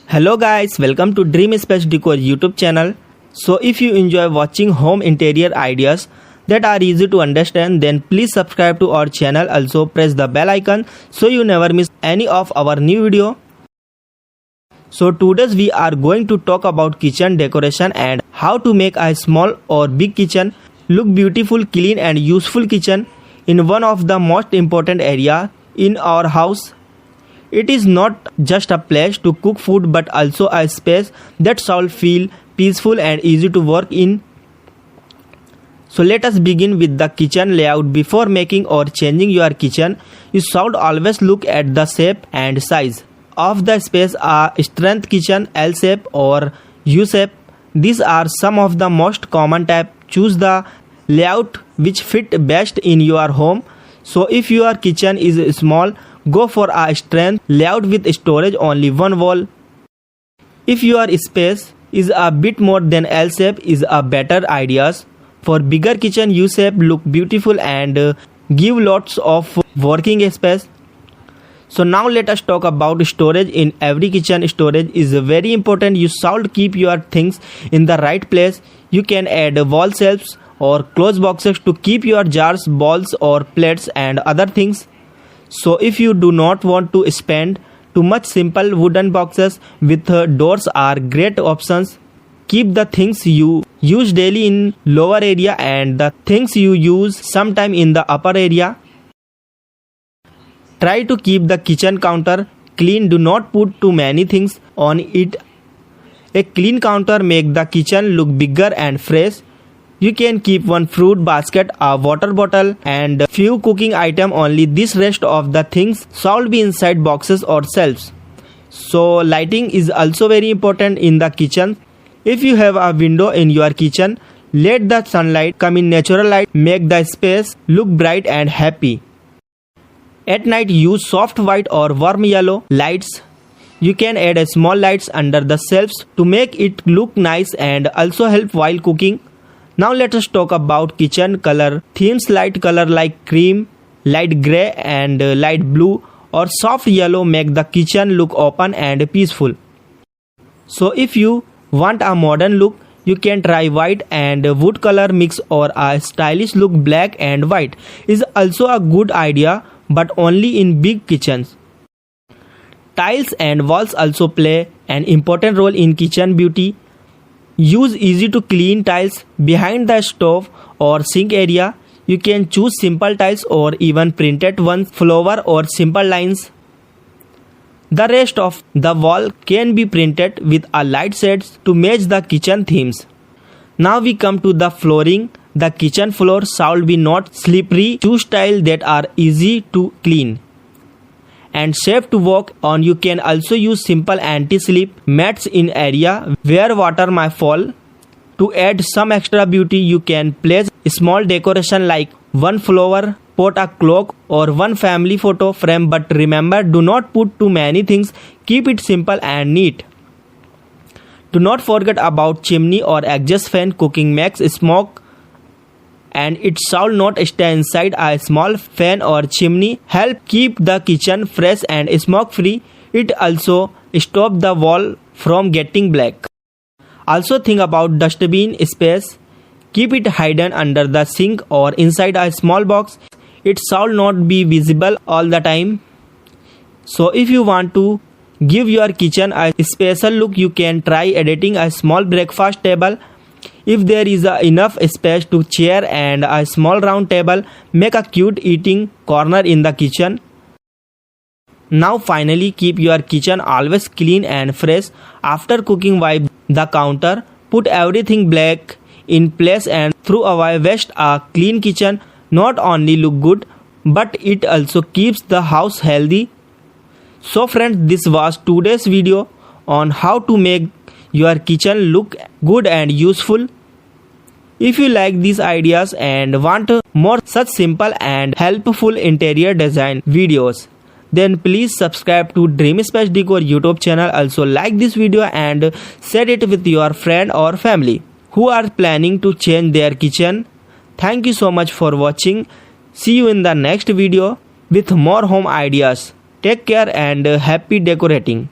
Hello guys, welcome to Dream Space Decor YouTube channel. So if you enjoy watching home interior ideas that are easy to understand, then please subscribe to our channel. Also press the bell icon so you never miss any of our new video. So today we are going to talk about kitchen decoration and how to make a small or big kitchen look beautiful, clean and useful kitchen in one of the most important area in our house. It is not just a place to cook food but also a space that shall feel peaceful and easy to work in. So let us begin with the kitchen layout. Before making or changing your kitchen, you should always look at the shape and size of the space. A strength kitchen, L shape or U shape. These are some of the most common type. Choose the layout which fit best in your home. So if your kitchen is small, go for a strength layout with storage only one wall. If your space is a bit more than L shape is a better idea. For bigger kitchen, U shape look beautiful and give lots of working space. So now let us talk about storage in every kitchen. Storage is very important. You should keep your things in the right place. You can add wall shelves or close boxes to keep your jars, bowls or plates and other things. So if you do not want to spend too much, simple wooden boxes with doors are great options. Keep the things you use daily in lower area and the things you use sometime in the upper area. Try to keep the kitchen counter clean. Do not put too many things on it. A clean counter makes the kitchen look bigger and fresh. You can keep one fruit basket, a water bottle and few cooking items only. This rest of the things should be inside boxes or shelves. So lighting is also very important in the kitchen. If you have a window in your kitchen, let the sunlight come in. Natural light make the space look bright and happy. At night use soft white or warm yellow lights. You can add a small lights under the shelves to make it look nice and also help while cooking. Now let us talk about kitchen color themes. Light color like cream, light grey and light blue or soft yellow make the kitchen look open and peaceful. So if you want a modern look, you can try white and wood color mix, or a stylish look black and white is also a good idea but only in big kitchens. Tiles and walls also play an important role in kitchen beauty. Use easy to clean tiles behind the stove or sink area. You can choose simple tiles or even printed ones, flower or simple lines. The rest of the wall can be printed with a light shades to match the kitchen themes. Now we come to the flooring. The kitchen floor should be not slippery. Choose tiles that are easy to clean and safe to walk on. You can also use simple anti-slip mats in area where water might fall. To add some extra beauty, you can place small decoration like one flower pot, a clock or one family photo frame. But remember, do not put too many things. Keep it simple and neat. Do not forget about chimney or exhaust fan. Cooking makes smoke and it shall not stay inside. A small fan or chimney help keep the kitchen fresh and smoke free. It also stops the wall from getting black. Also think about dustbin space. Keep it hidden under the sink or inside a small box. It shall not be visible all the time. So if you want to give your kitchen a special look, you can try editing a small breakfast table. If there is enough space to chair and a small round table, make a cute eating corner in the kitchen. Now finally, keep your kitchen always clean and fresh. After cooking, wipe the counter, put everything back in place and throw away waste. A clean kitchen not only look good but it also keeps the house healthy. So friends, this was today's video on how to make your kitchen look good and useful. If you like these ideas and want more such simple and helpful interior design videos, then please subscribe to Dream Space Decor YouTube channel. Also like this video and share it with your friend or family who are planning to change their kitchen. Thank you so much for watching. See you in the next video with more home ideas. Take care and happy decorating.